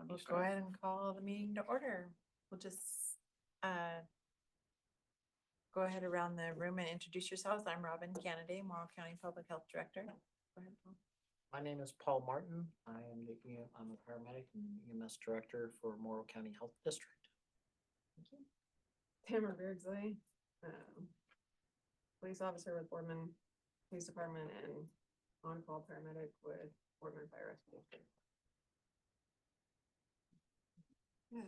We'll go ahead and call the meeting to order. We'll just go ahead around the room and introduce yourselves. I'm Robin Kennedy, Morrow County Public Health Director. Go ahead, Paul. My name is Paul Martin. I'm a paramedic and EMS director for Morrow County Health District. Thank you. Tamara Beardsley, police officer with Boardman Police Department and on-call paramedic with Boardman Fire Rescue.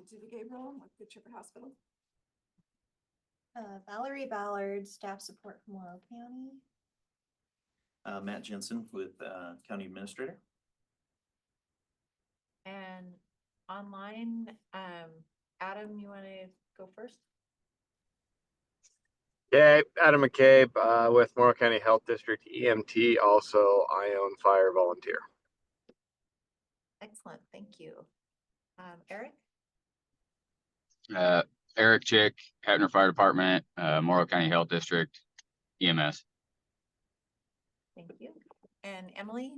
Judy Gabriel with Good Shepherd Hospital. Valerie Ballard, staff support from Morrow County. Matt Jensen with County Administrator. And online, Adam, you want to go first? Yeah, Adam McCabe with Morrow County Health District EMT, also Ion Fire volunteer. Excellent, thank you. Eric? Eric Chick, Hebner Fire Department, Morrow County Health District, EMS. Thank you. And Emily?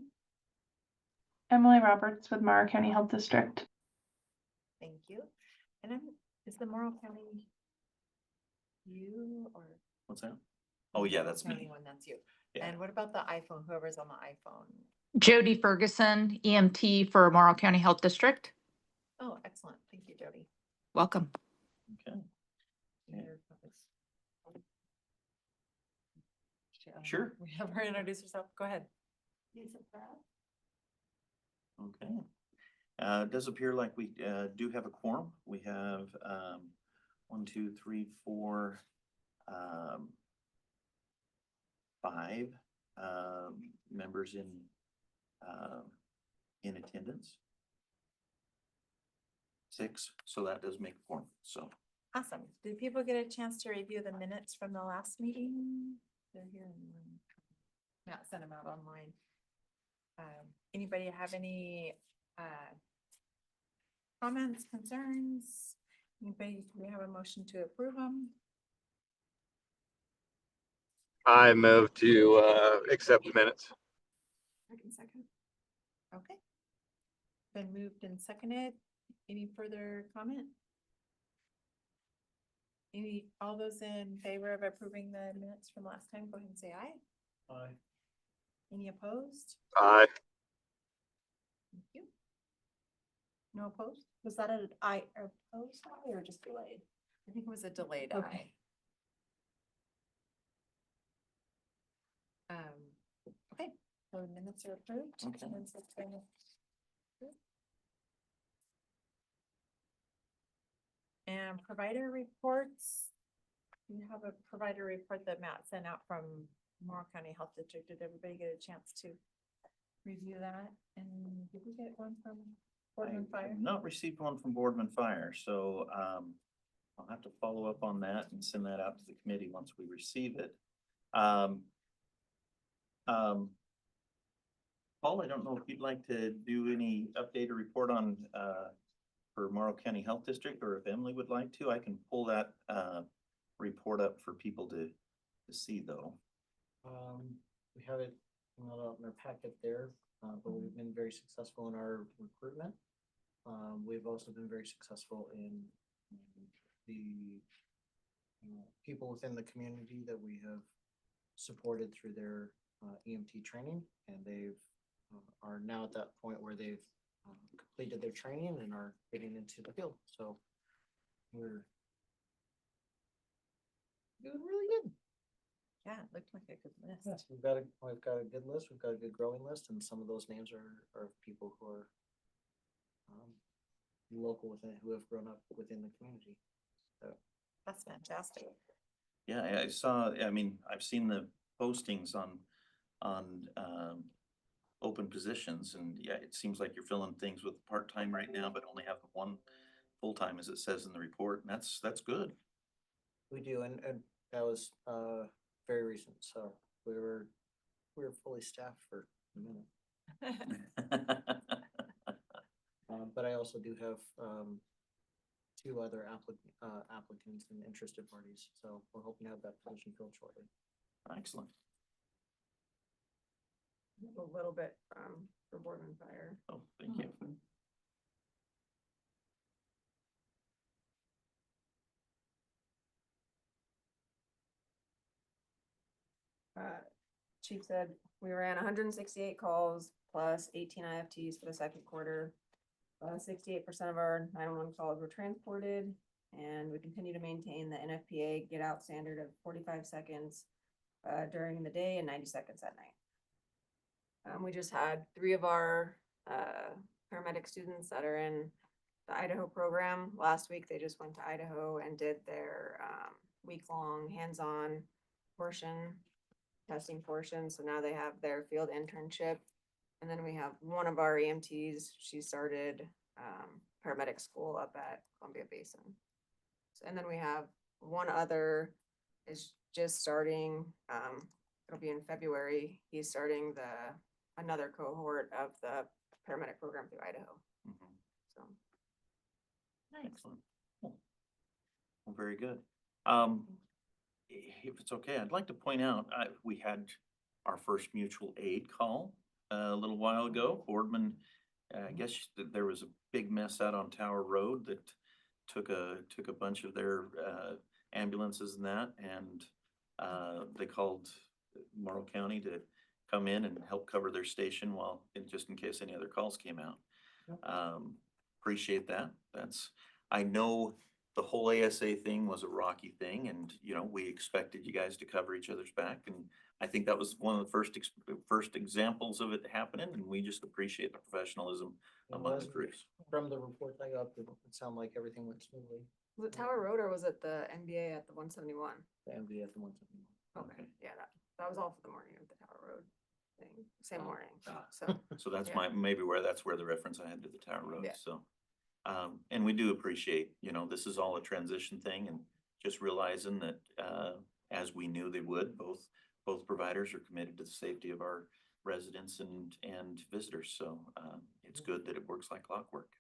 Emily Roberts with Morrow County Health District. Thank you. And is the Morrow County you or? What's that? Oh, yeah, that's County me. one, that's you. Yeah. And what about the iPhone, whoever's on the iPhone? Jody Ferguson, EMT for Morrow County Health District. Oh, excellent. Thank you, Jody. Welcome. Okay. Yeah. Sure. We have her introduce herself. Go ahead. Okay. It does appear like we do have a quorum. We have 1, 2, 3, 4, 5 members in attendance. 6, so that does make a quorum. So Awesome. Did people get a chance to review the minutes from the last meeting? They're here. Matt sent them out online. Anybody have any comments, concerns? Anybody, do we have a motion to approve them? I move to accept the minutes. Second. Okay. Been moved and seconded. Any further comment? All those in favor of approving the minutes from last time, go ahead and say aye. Aye. Any opposed? Aye. Thank you. No opposed? Was that an aye or opposed aye or just delayed? I think it was a delayed Okay. aye. Okay, so the minutes are approved. Okay. Minutes are approved. And provider reports. We have a provider report that Matt sent out from Morrow County Health District. Did everybody get a chance to review that? And did we get one from Boardman I Fire? have not received one from Boardman Fire, so I'll have to follow up on that and send that out to the committee once we receive it. Paul, I don't know if you'd like to do any update or report on for Morrow County Health District, or if Emily would like to. I can pull that report up for people to see though. We have it in our packet there, but we've been very successful in our recruitment. We've also been very successful in the people within the community that we have supported through their EMT training, and they've are now at that point where they've completed their training and are getting into the field. So we're doing really good. Yeah, it looked like a good list. Yes, we've got a good list. We've got a good growing list, and some of those names are people who are local within, who have grown up within the community. So That's fantastic. Yeah, I saw, I mean, I've seen the postings on open positions, and yeah, it seems like you're filling things with part-time right now, but only have one full-time, as it says in the report, and that's good. we do, and that was very recent. So we were fully staffed for a minute. But I also do have 2 other applicants and interested parties. So we're hoping to have that position filled shortly. Excellent. A little bit for Boardman Fire. Oh, thank you. Chief said we ran 168 calls plus 18 IFTs for the second quarter. 68% of our 911 calls were transported, and we continue to maintain the NFPA get out standard of 45 seconds during the day and 90 seconds at night. We just had 3 of our paramedic students that are in the Idaho program. Last week, they just went to Idaho and did their week-long hands-on portion, testing portion. So now they have their field internship. And then we have one of our EMTs, she started paramedic school up at Columbia Basin. And then we have one other is just starting, it'll be in February. He's starting another cohort of the paramedic program through Idaho. Mhm. So Excellent. Cool. Well, very good. If it's okay, I'd like to point out, we had our first mutual aid call a little while ago. Boardman, I guess there was a big mess out on Tower Road that took a bunch of their ambulances and that, and they called Morrow County to come in and help cover their station while, just in case any other calls came out. Appreciate that. I know the whole ASA thing was a rocky thing, and, you know, we expected you guys to cover each other's back, and I think that was one of the first examples of it happening, and we just appreciate the professionalism among the crews. From the reports I got, it sounded like everything went smoothly. was it Tower Road or was it the NBA at the 171? The MD at the 171. Okay, yeah, that was all for the morning of the Tower Road thing, same morning. Ah. So So that's Yeah. maybe that's where the reference I had to the Tower Road, Yeah. so. And we do appreciate, you know, this is all a transition thing, and just realizing that, as we knew they would, both providers are committed to the safety of our residents and visitors, so, it's good that it works like clockwork.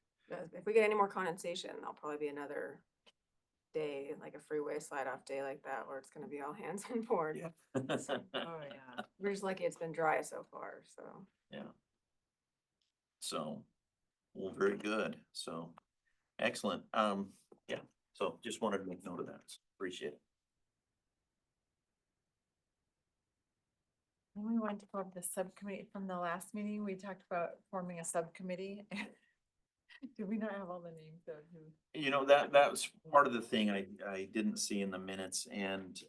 if we get any more condensation, there'll probably be another day, like a freeway slide off day like that, where it's gonna be all hands on board. Yeah. Oh, yeah. We're just lucky it's been dry so far, so. Yeah. So, well, very good. So, excellent. Yeah, so just wanted to make note of that. Appreciate it. Then we went to go over the subcommittee from the last meeting. We talked about forming a subcommittee. Do we not have all the names of who? You know, that was part of the thing I didn't see in the minutes, and,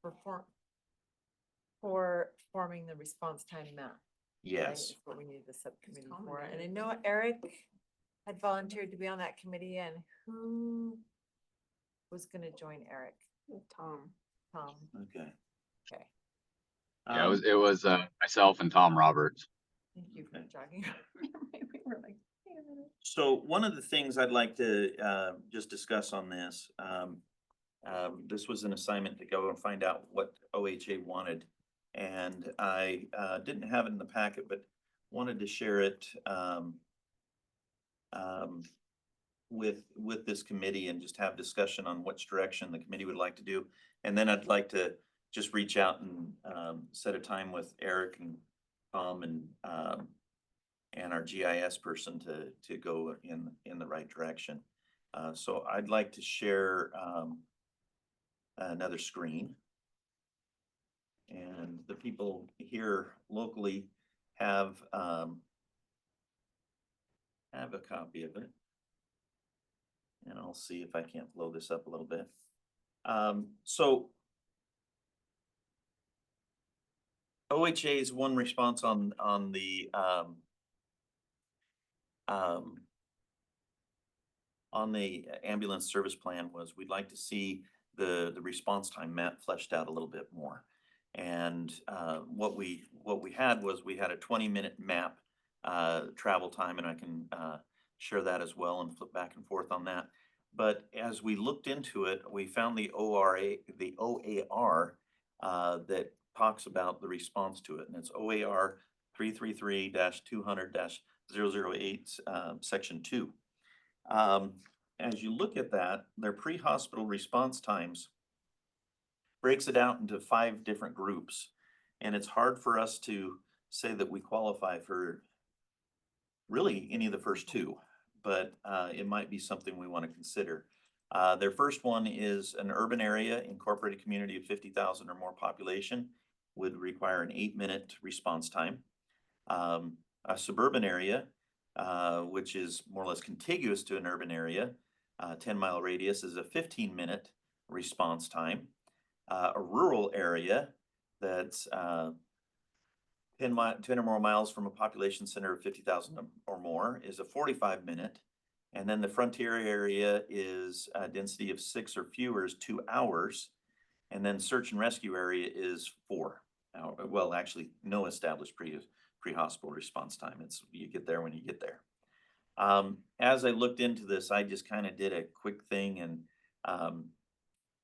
For forming the response time map. right? yes. Is what we need the subcommittee common, for. right? And I know Eric had volunteered to be on that committee, and who was gonna join Eric? Tom. Tom, Okay. okay. Yeah, it was myself and Tom Roberts. Thank you for Okay. jogging. We were like, wait a minute. So one of the things I'd like to just discuss on this, this was an assignment to go and find out what OHA wanted. And I didn't have it in the packet, but wanted to share it with this committee and just have discussion on which direction the committee would like to do. And then I'd like to just reach out and set a time with Eric and Tom and our GIS person to go in the right direction. So I'd like to share another screen. And the people here locally have a copy of it. And I'll see if I can't blow this up a little bit. So OHA's one response on the ambulance service plan was we'd like to see the response time map fleshed out a little bit more. And what we had was we had a 20-minute map travel time, and I can share that as well and flip back and forth on that. But as we looked into it, we found the OAR that talks about the response to it, and it's OAR 333-200-008, section 2. As you look at that, their pre-hospital response times breaks it out into 5 different groups. And it's hard for us to say that we qualify for really any of the first 2, but it might be something we want to consider. Their first one is an urban area, incorporated community of 50,000 or more population would require an 8-minute response time. A suburban area, which is more or less contiguous to an urban area, 10-mile radius is a 15-minute response time. A rural area that's 10 or more miles from a population center of 50,000 or more is a 45-minute. And then the frontier area is a density of 6 or fewer is 2 hours. And then search and rescue area is 4 hours. Well, actually, no established pre-hospital response time. It's you get there when you get there. As I looked into this, I just kind of did a quick thing, and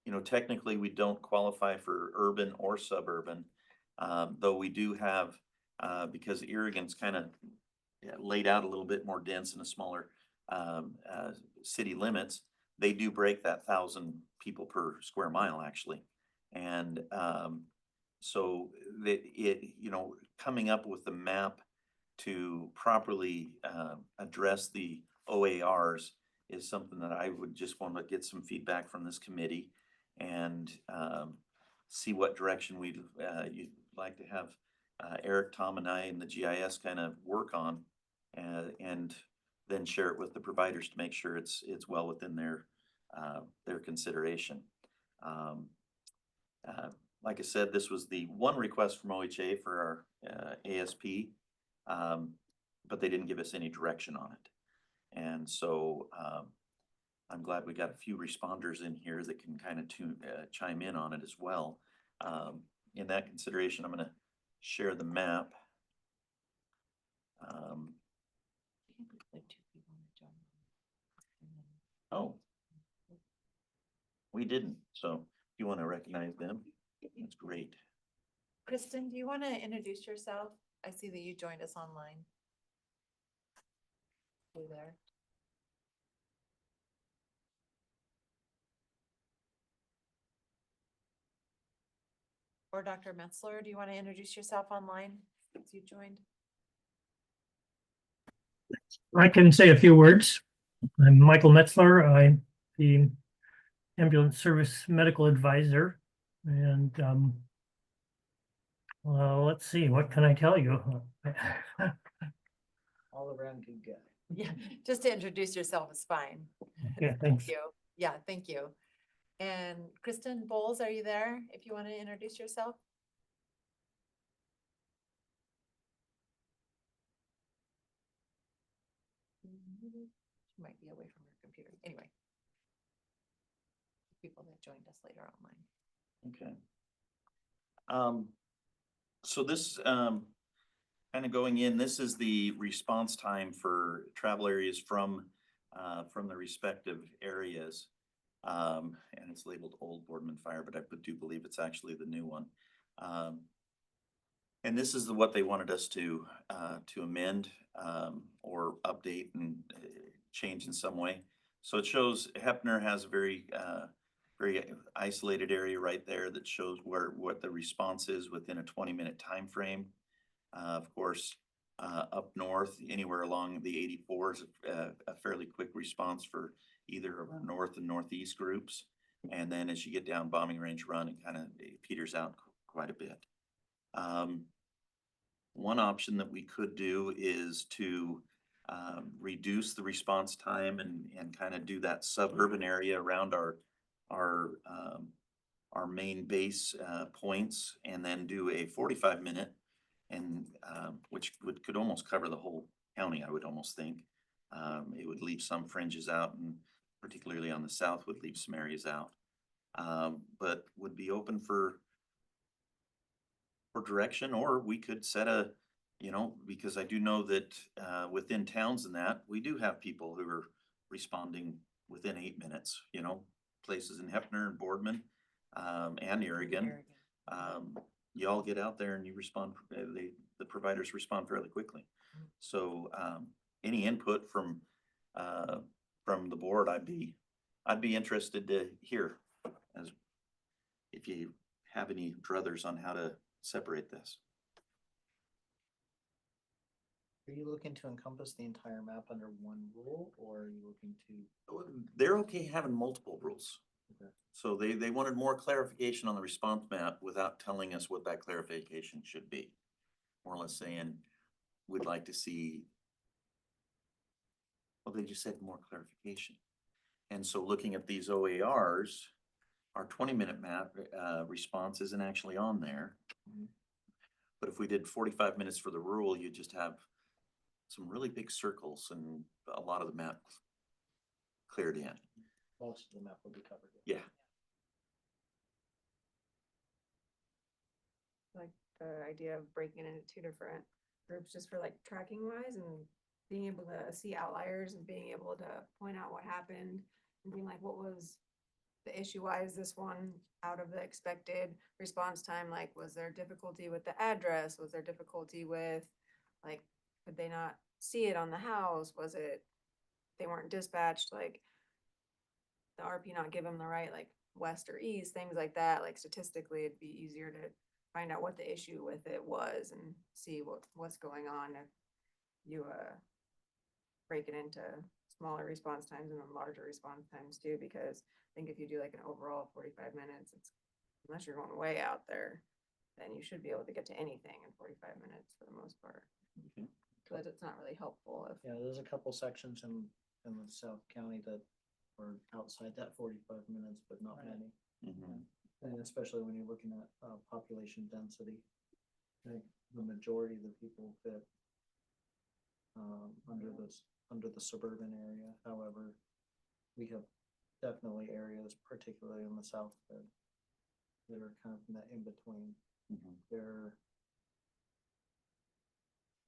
you know, technically we don't qualify for urban or suburban, though we do have, because Irrigan's kind of laid out a little bit more dense in a smaller city limits. They do break that 1,000 people per square mile actually, and so that you know, coming up with the map to properly address the OARs is something that I would just want to get some feedback from this committee and see what direction you'd like to have Eric, Tom, and I and the GIS kind of work on, and then share it with the providers to make sure it's well within their consideration. Like I said, this was the one request from OHA for our ASP, but they didn't give us any direction on it. And so I'm glad we got a few responders in here that can kind of chime in on it as well. In that consideration, I'm going to share the map. Oh, we didn't. So if you want to recognize them, that's great. Kristen, do you want to introduce yourself? I see that you joined us online. You there? Or Dr. Metzler, do you want to introduce yourself online since you joined? I can say a few words. I'm Michael Metzler. I'm the ambulance service medical advisor. And let's see, what can I tell you? All around good guy. Yeah, just to introduce yourself is fine. Yeah, Thank thanks. you. Yeah, thank you. And Kristen Bowles, are you there? If you want to introduce yourself? She might be away from her computer. Anyway. People that joined us later online. Okay. So this, kind of going in, this is the response time for travel areas from the respective areas. And it's labeled Old Boardman Fire, but I do believe it's actually the new one. And this is what they wanted us to amend or update and change in some way. So it shows Heppner has a very isolated area right there that shows what the response is within a 20-minute time frame. Of course, up north, anywhere along the 84 is a fairly quick response for either of our north and northeast groups. And then as you get down Bombing Range Run, it kind of peters out quite a bit. One option that we could do is to reduce the response time and kind of do that suburban area around our main base points, and then do a 45-minute, and which could almost cover the whole county, I would almost think. It would leave some fringes out, and particularly on the south would leave some areas out, but would be open for direction. Or we could set a, you know, because I do know that within towns and that, we do have people who are responding within 8 minutes, you know, places in Heppner and Boardman and Irrigan. You all get out there and you respond, the providers respond fairly quickly. So any input from the board, I'd be interested to hear, as if you have any druthers on how to separate this. Are you looking to encompass the entire map under one rule, or are you looking to? They're okay having multiple rules. Okay. So they wanted more clarification on the response map without telling us what that clarification should be. More or less saying, we'd like to see. Well, they just said more clarification. And so looking at these OARs, our 20-minute map, response isn't actually on there. Mhm. But if we did 45 minutes for the rural, you just have some really big circles and a lot of the map cleared in. Most of the map will be covered. Yeah. Like the idea of breaking it into two different groups just for like tracking wise and being able to see outliers and being able to point out what happened and being like, what was the issue? Why is this one out of the expected response time? Like, was there difficulty with the address? Was there difficulty with, like, could they not see it on the house? Was it they weren't dispatched? Like, the RP not give them the right, like, west or east, things like that. Like, statistically, it'd be easier to find out what the issue with it was and see what's going on if you break it into smaller response times and then larger response times too, because I think if you do like an overall 45 minutes, it's unless you're going way out there, then you should be able to get to anything in 45 minutes for the most part. Okay. But it's not really helpful if Yeah, there's a couple sections in the South County that are outside that 45 minutes, but not many. Mhm. And especially when you're looking at population density, I think the majority of the people fit under the suburban area. However, we have definitely areas, particularly in the south, that are kind of in that in between. Mhm.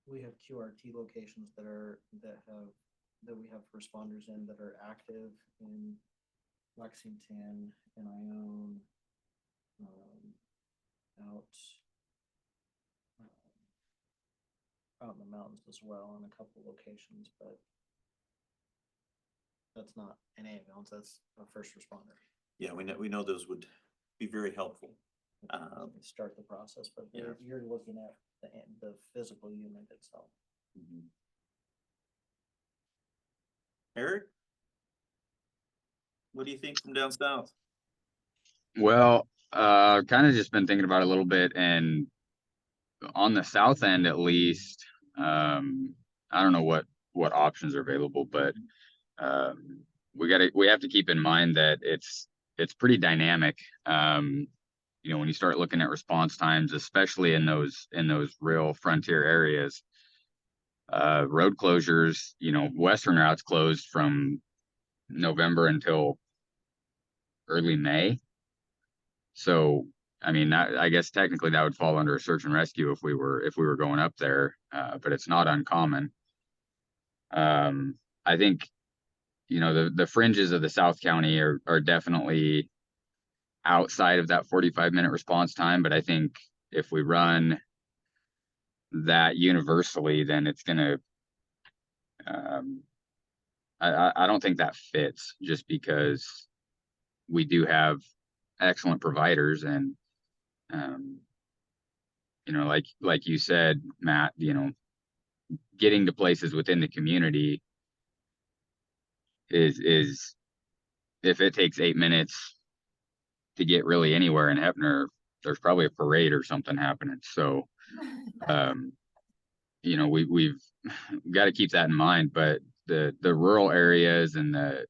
We have QRT locations that we have responders in that are active in Lexington and Ione, out in the mountains as well in a couple locations, but that's not an ambulance, that's a first responder. Yeah, we know those would be very helpful. Start the process, but Yeah. you're looking at the physical unit itself. Mhm. Eric? What do you think from down south? Well, kind of just been thinking about it a little bit, and on the south end at least, I don't know what options are available, but we have to keep in mind that it's pretty dynamic. You know, when you start looking at response times, especially in those real frontier areas, road closures, you know, western routes closed from November until early May. So, I mean, I guess technically that would fall under a search and rescue if we were going up there, but it's not uncommon. I think, you know, the fringes of the South County are definitely outside of that 45-minute response time, but I think if we run that universally, then it's gonna. I don't think that fits, just because we do have excellent providers, and you know, like you said, Matt, you know, getting to places within the community is if it takes 8 minutes to get really anywhere in Hefner, there's probably a parade or something happening. So, you know, we've got to keep that in mind. But the rural areas and the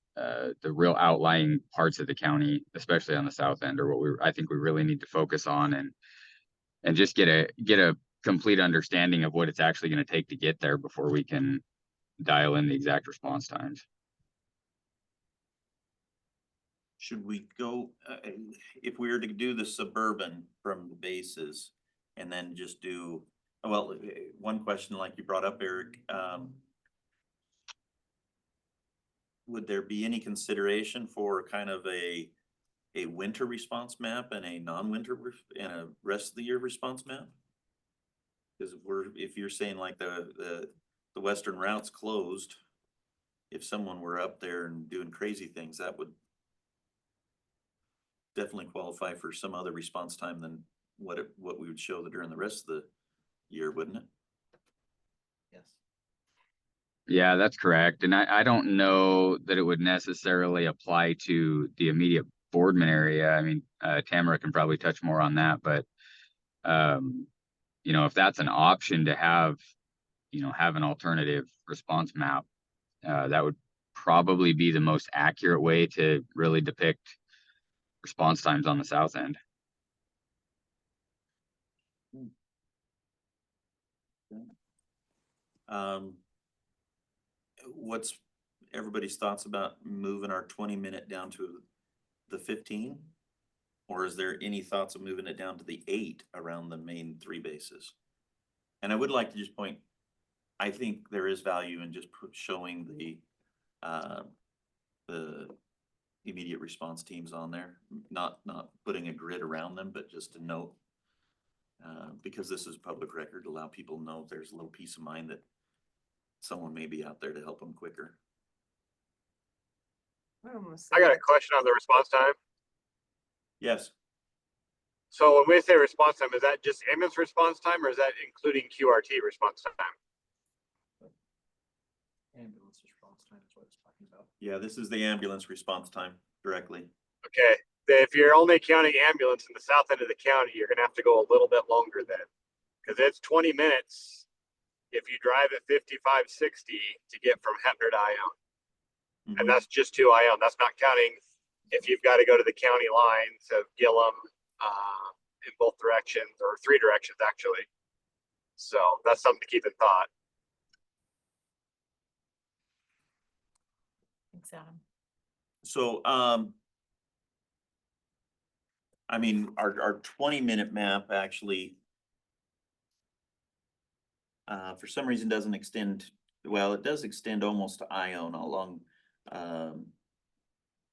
real outlying parts of the county, especially on the south end, are what I think we really need to focus on, and just get a complete understanding of what it's actually going to take to get there before we can dial in the exact response times. Should we go, if we were to do the suburban from the bases and then just do, well, one question like you brought up, Eric, would there be any consideration for kind of a winter response map and a non-winter and a rest of the year response map? Because if you're saying like the western routes closed, if someone were up there and doing crazy things, that would definitely qualify for some other response time than what we would show during the rest of the year, wouldn't it? Yes. Yeah, that's correct. And I don't know that it would necessarily apply to the immediate Boardman area. I mean, Tamara can probably touch more on that, but you know, if that's an option to have, you know, have an alternative response map, that would probably be the most accurate way to really depict response times on the south end. What's everybody's thoughts about moving our 20-minute down to the 15? Or is there any thoughts of moving it down to the 8 around the main 3 bases? And I would like to just point, I think there is value in just showing the immediate response teams on there, not putting a grid around them, but just to note, because this is public record, allow people to know there's a little peace of mind that someone may be out there to help them quicker. I got a question on the response time. Yes. So when we say response time, is that just ambulance response time or is that including QRT response time? Ambulance response time is what it's talking about. Yeah, this is the ambulance response time directly. Okay, if you're only counting ambulance in the south end of the county, you're gonna have to go a little bit longer then. Cause it's 20 minutes if you drive at 55, 60 to get from Hepner to Ione. Mhm. And that's just to Ione. That's not counting if you've got to go to the county line to Gillum in both directions or 3 directions actually. So that's something to keep in thought. Thanks, Adam. So, I mean, our 20-minute map actually, for some reason doesn't extend, well, it does extend almost to Ione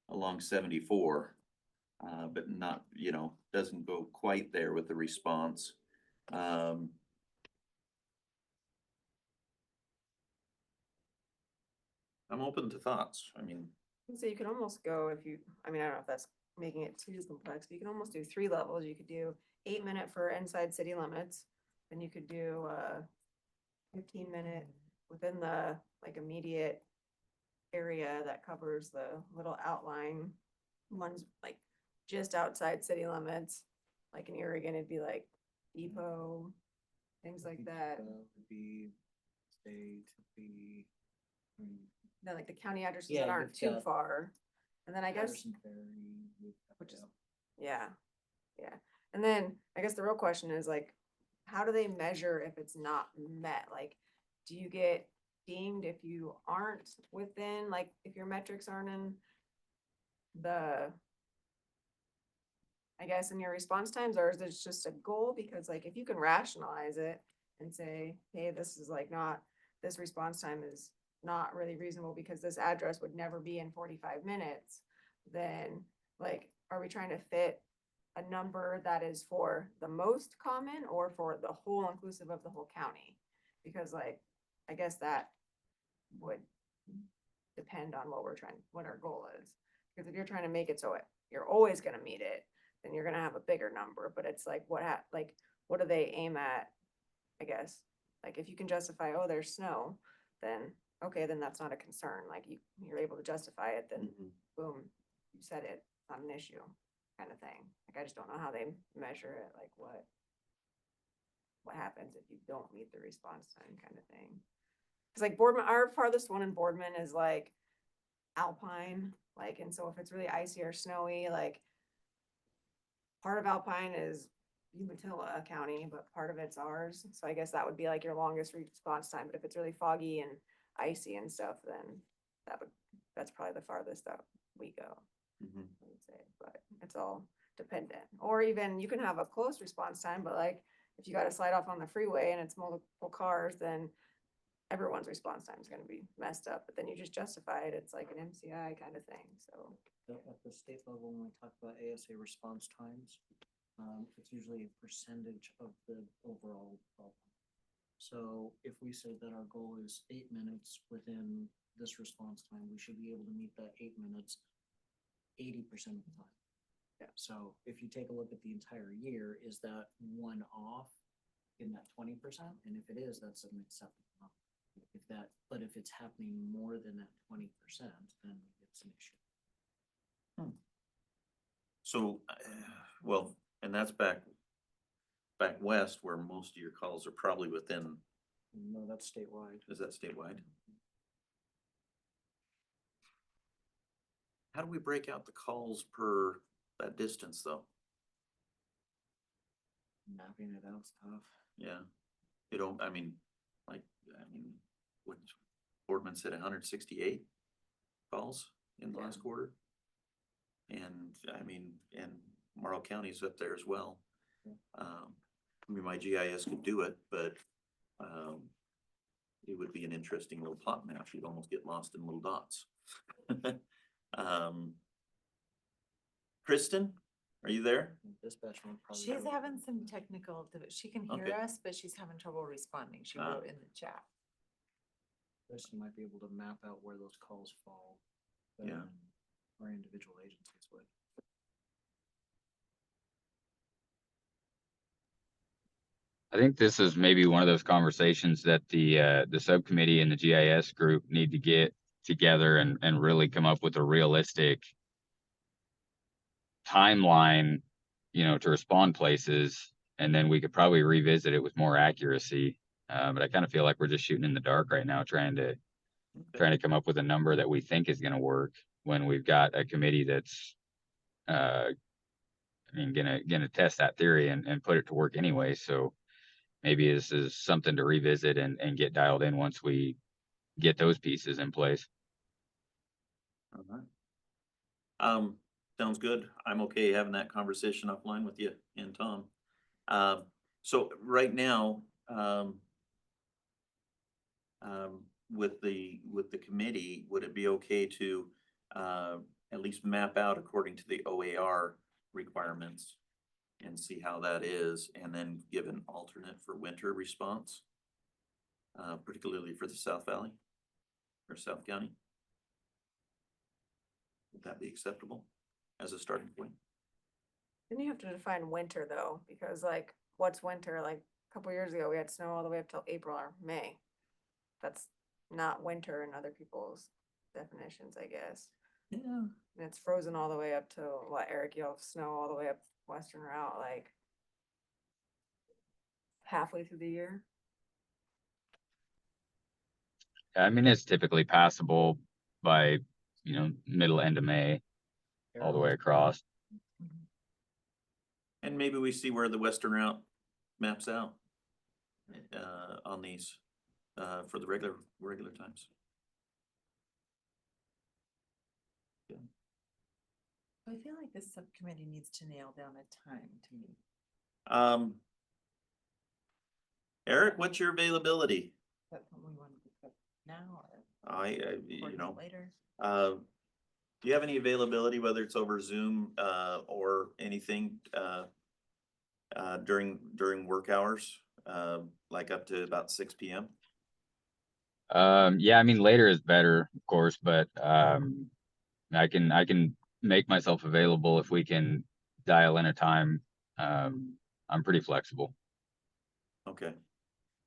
along 74, but not, you know, doesn't go quite there with the response. I'm open to thoughts. I mean, So you can almost go if you, I mean, I don't know if that's making it too complex, but you can almost do 3 levels. You could do 8-minute for inside city limits. Then you could do 15-minute within the like immediate area that covers the little outline ones, like just outside city limits. Like in Oregon, it'd be like Depot, things like that. Would be state, would be. Then like the county addresses Yeah, that aren't you've too got far. And then I guess, Patterson Ferry, which is, yeah, yeah. And then I guess the real question is like, how do they measure if it's not met? Like, do you get deemed if you aren't within, like, if your metrics aren't in the, I guess, in your response times, or is it just a goal? Because like, if you can rationalize it and say, hey, this is like not, this response time is not really reasonable because this address would never be in 45 minutes, then like, are we trying to fit a number that is for the most common or for the whole inclusive of the whole county? Because like, I guess that would depend on what we're trying, what our goal is. Because if you're trying to make it so you're always gonna meet it, then you're gonna have a bigger number, but it's like, what do they aim at? I guess, like if you can justify, oh, there's snow, then, okay, then that's not a concern. Like you're able to justify it, then boom, you said it, not an issue kind of thing. Like, I just don't know how they measure it, like what happens if you don't meet the response time kind of thing. Cause like Boardman, our farthest one in Boardman is like Alpine, like, and so if it's really icy or snowy, like part of Alpine is Umatilla County, but part of it's ours. So I guess that would be like your longest response time. But if it's really foggy and icy and stuff, then that's probably the farthest that we go. I would say, but it's all dependent. Or even you can have a close response time, but like if you got to slide off on the freeway and it's multiple cars, then everyone's response time is going to be messed up. But then you just justify it. It's like an MCI kind of thing. So At the state level, when we talk about ASA response times, it's usually a percentage of the overall problem. So if we say that our goal is 8 minutes within this response time, we should be able to meet that 8 minutes 80% of the time. Yeah. So if you take a look at the entire year, is that one off in that 20%? And if it is, that's an acceptable number. If that, but if it's happening more than that 20%, then it's an issue. So, well, and that's back west where most of your calls are probably within, No, that's statewide. is that statewide? How do we break out the calls per that distance though? Mapping it out's tough. Yeah, you don't, what Boardman said 168 calls in the last quarter. And and Morrow County's up there as well. My GIS could do it, but, it would be an interesting little plot map. You'd almost get lost in little dots. Kristen, are you there? Dispatch will probably. She's go- having some technical, she can hear Okay. us, but she's having trouble responding. She Ah. wrote in the chat. Kristen might be able to map out where those calls fall. better Yeah. than Our individual agencies would. I think this is maybe one of those conversations that the subcommittee and the GIS group need to get together and really come up with a realistic timeline, to respond places, and then we could probably revisit it with more accuracy. But I kind of feel like we're just shooting in the dark right now, trying to come up with a number that we think is going to work when we've got a committee that's, gonna test that theory and put it to work anyway. So maybe this is something to revisit and get dialed in once we get those pieces in place. All right. Sounds good. I'm okay having that conversation offline with you and Tom. So right now, with the committee, would it be okay to, at least map out according to the OAR requirements and see how that is, and then give an alternate for winter response? Particularly for the South Valley or South County? Would that be acceptable as a starting point? Then you have to define winter though, because like, what's winter? Like, a couple years ago, we had snow all the way up till April or May. That's not winter in other people's definitions, I guess. Yeah. And it's frozen all the way up to what, Eric, you have snow all the way up western route, like halfway through the year. It's typically passable by, middle end of May, all the way across. And maybe we see where the western route maps out on these for the regular times. I feel like this subcommittee needs to nail down a time to meet. Eric, what's your availability? Is that something we want to discuss now or I later? do you have any availability, whether it's over Zoom or anything during work hours, like up to about 6 p.m.? Yeah, later is better, of course, but I can make myself available if we can dial in a time. I'm pretty flexible. Okay.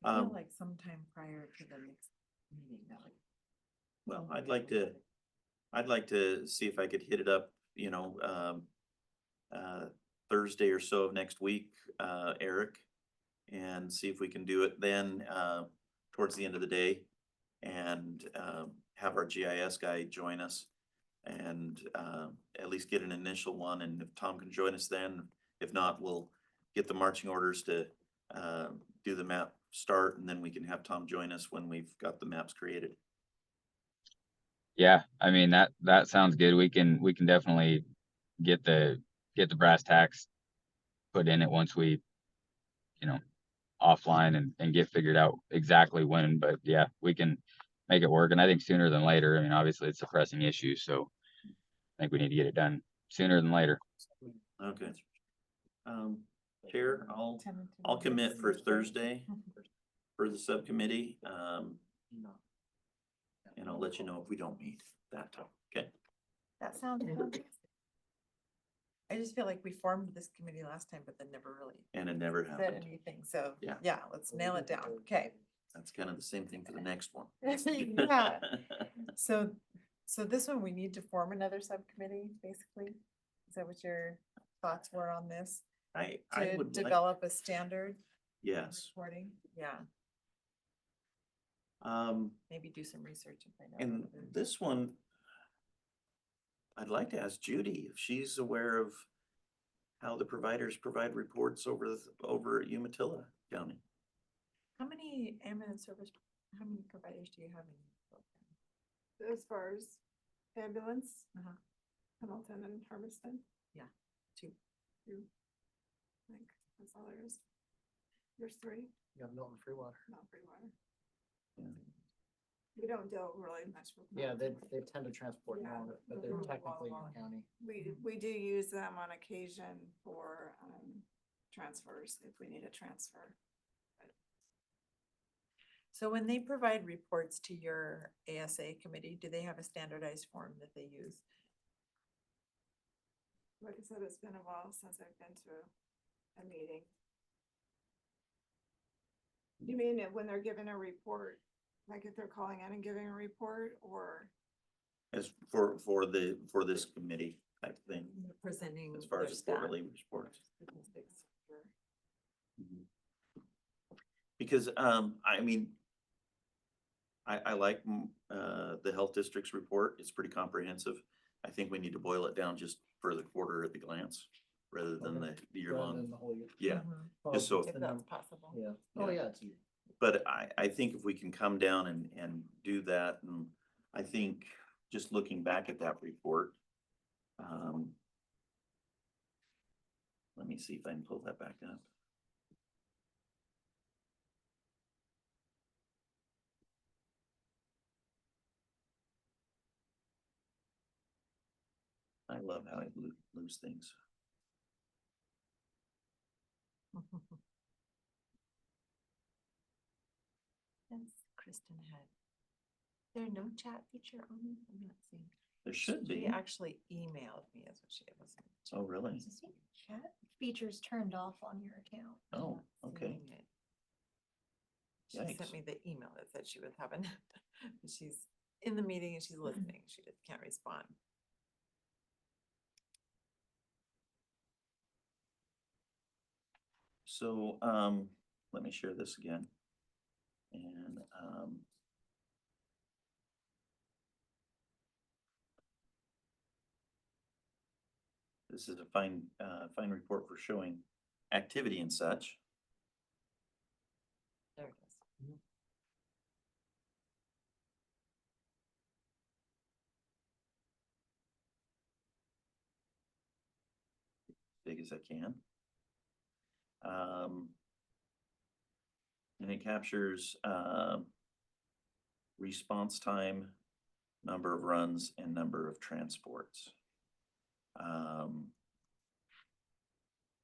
I feel like sometime prior to the next meeting, that would. Well, I'd like to see if I could hit it up, Thursday or so of next week, Eric, and see if we can do it then, towards the end of the day, and have our GIS guy join us and at least get an initial one. And if Tom can join us then, if not, we'll get the marching orders to do the map start, and then we can have Tom join us when we've got the maps created. Yeah, that sounds good. We can definitely get the brass tacks put in it once we, offline and get figured out exactly when. But yeah, we can make it work. And I think sooner than later. Obviously it's a pressing issue, so I think we need to get it done sooner than later. Okay. Chair, I'll commit for Thursday for the subcommittee. And I'll let you know if we don't meet that time. Okay. That sounds good. I just feel like we formed this committee last time, but then never really And it never said happened. anything. So, Yeah. yeah, let's nail it down. Okay. That's kind of the same thing for the next one. Yeah. So, so this one, we need to form another subcommittee, basically? Is that what your thoughts were on this? I To would like, develop a standard yes. reporting? Yeah, maybe do some research and find out. And what it is. this one, I'd like to ask Judy if she's aware of how the providers provide reports over at Umatilla County. How many ambulance service, how many providers do you have in? Brooklyn? As far as ambulance, Uh-huh. Hamilton and Hermiston. Two. Two. I think that's all there is. There's three, You have Milton Freewater. not Freewater. Yeah. We don't deal really much with. Yeah, Milton. they tend to transport Yeah. more, but they're Mhm. technically county. We do use them on occasion for, transfers, if we need a transfer. So when they provide reports to your ASA committee, do they have a standardized form that they use? Like I said, it's been a while since I've been to a meeting. You mean that when they're giving a report, like if they're calling in and giving a report, or? As for this committee type thing, Presenting. as far their as the stat quarterly reports. statistics. Mhm. Because, I mean, I like, the health district's report. It's pretty comprehensive. I think we need to boil it down just for the quarter at the glance, rather than the year Rather long. than the whole year. Yeah, Mhm. just so, If that's possible. Yeah. Oh, Yeah. yeah, it's, but I think if we can come down and do that, and I think just looking back at that report, let me see if I can pull that back up. I love how I lose things. Yes, Kristen had. There no chat feature on it? I'm not seeing. There should She be. actually emailed me as what she was. Oh, really? Chat features turned off on your account. Oh, okay. She sent Yikes. me the email that said she was having, she's in the meeting and she's listening. She just can't respond. So, let me share this again. And, this is a fine report for showing activity and such. There it is. Big as I can. And it captures, response time, number of runs, and number of transports.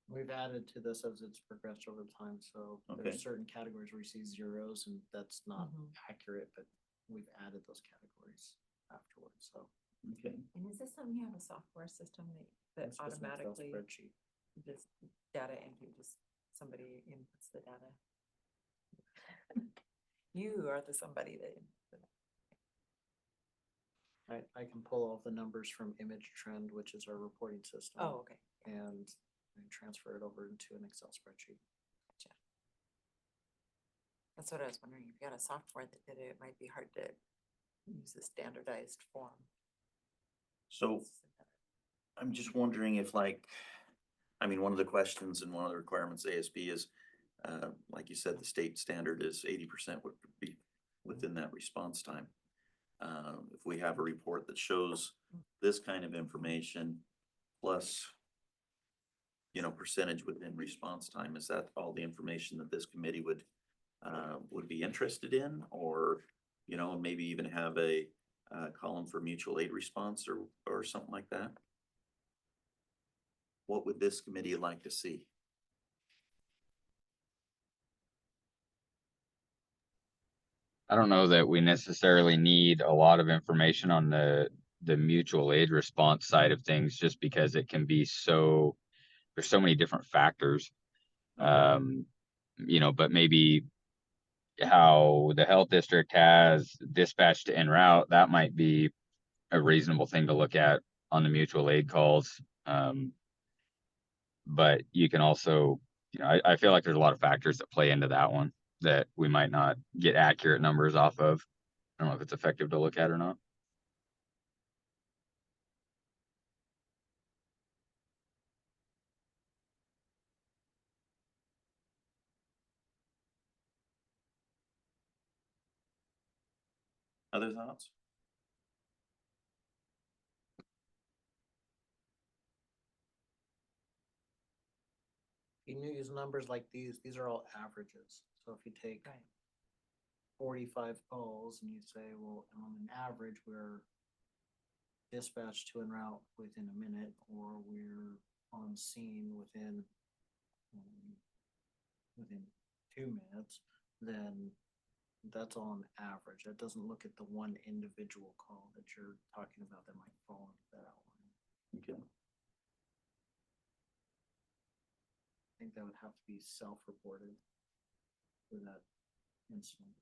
we've added to this as it's progressed over time, so Okay. there's certain categories where you see zeros, and that's not Mhm. accurate, but we've added those categories afterwards, so. Okay, And is this something you have a software system that it's just an Excel automatically, Spreadsheet. this data entry, just somebody inputs the data? You are the somebody that. inputs the data. I can pull all the numbers from Image Trend, which is our reporting system. Oh, okay. And transfer it over into an Excel spreadsheet. Gotcha. That's what I was wondering. If you got a software that did it, it might be hard to use a standardized form. so I'm just wondering if I mean, one of the questions and one of the requirements ASB is, like you said, the state standard is 80% would be within that response time. If we have a report that shows this kind of information plus, percentage within response time, is that all the information that this committee would be interested in? Or, maybe even have a column for mutual aid response or something like that? What would this committee like to see? I don't know that we necessarily need a lot of information on the mutual aid response side of things, just because it can be there's so many different factors. But maybe how the health district has dispatched en route, that might be a reasonable thing to look at on the mutual aid calls. But you can also, I feel like there's a lot of factors that play into that one that we might not get accurate numbers off of. I don't know if it's effective to look at or not. Other thoughts? You use numbers like these are all averages. So if you take 45 calls and you say, well, on an average, we're dispatched to en route within a minute, or we're on scene within 2 minutes, then that's on average. That doesn't look at the one individual call that you're talking about that might fall into that outline. Okay. I think that would have to be self-reported for that incident.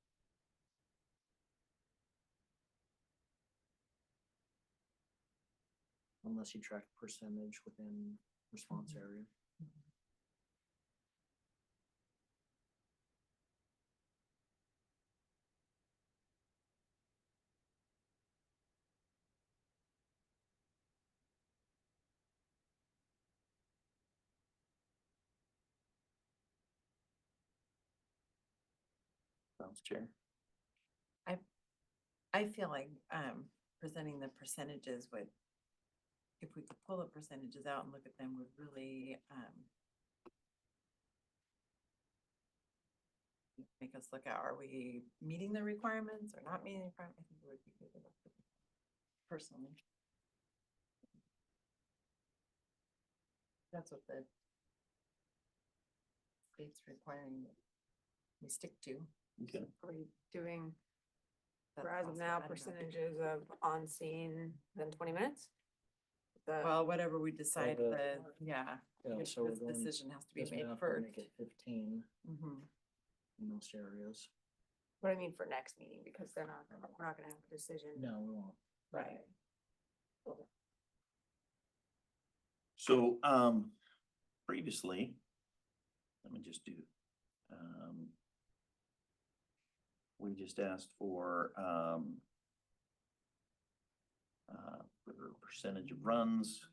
Unless you track percentage within response area. Sounds chair. I feel like, presenting the percentages would, if we could pull the percentages out and look at them, would really, make us look at, are we meeting the requirements or not meeting the requirements? I think it would be good to look at it personally. That's what the state's requiring that we stick to. Okay. Are we doing, That's as of also now, added up. percentages of on scene within 20 minutes? Well, whatever we decide, the- yeah, Yeah, so we're this going, decision has to be this made math would first. make it 15 Mhm. in most areas. What I mean for next meeting, because we're not gonna have a decision. No, we won't. Right. So, previously, let me just do, we just asked for percentage of runs,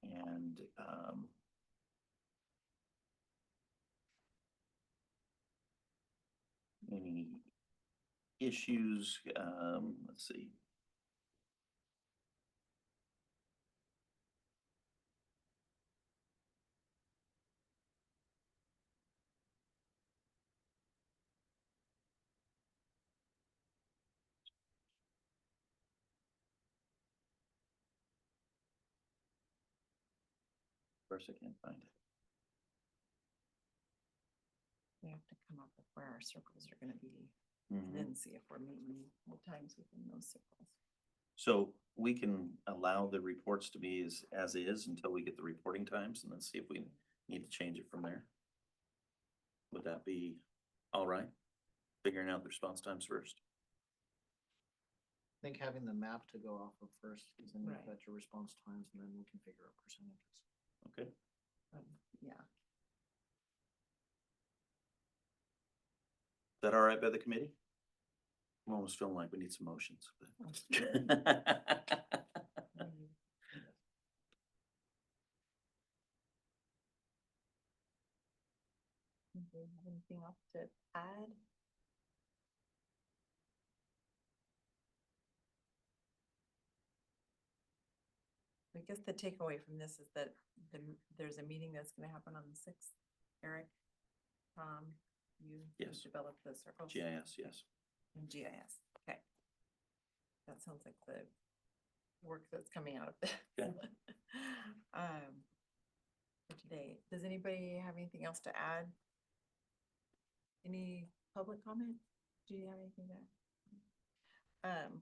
and, any issues, let's see. First, I can't find it. We have to come up with where our circles are gonna be, Mhm. and then see if we're meeting all times within those circles. So we can allow the reports to be as is until we get the reporting times and then see if we need to change it from there. Would that be all right? Figuring out the response times first. I think having the map to go off of first, because then you've Right. got your response times and then we can figure out percentages. Okay. Yeah, Is that all right by the committee? I'm almost feeling like we need some motions. but- do you have anything else to add? I guess the takeaway from this is that there's a meeting that's gonna happen on the 6th. Eric, you Yes. developed the circles. GIS, yes. And GIS, okay. That sounds like the work that's coming out of this. Okay. For today, does anybody have anything else to add? Any public comment? Do you have anything to add?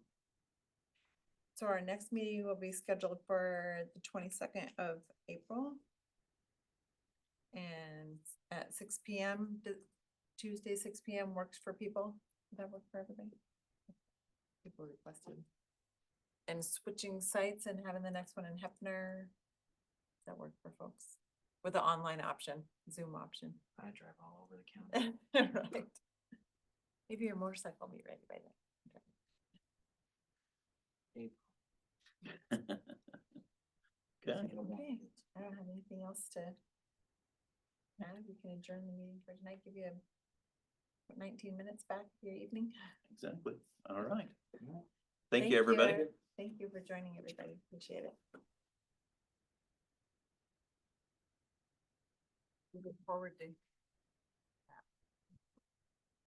So our next meeting will be scheduled for the 22nd of April. And at 6 p.m. Tuesday, 6 p.m. works for people? Does that work for everybody? People requested. And switching sites and having the next one in Hefner? Does that work for folks? With the online option, Zoom option? I drive all over the county. Right. Maybe your motorcycle will be ready by then. Okay, Okay, I don't have anything else to add. We can adjourn the meeting for tonight, give you 19 minutes back for your evening. exactly. All right. Thank you, everybody. Thank you for joining, everybody. Appreciate it. Looking forward to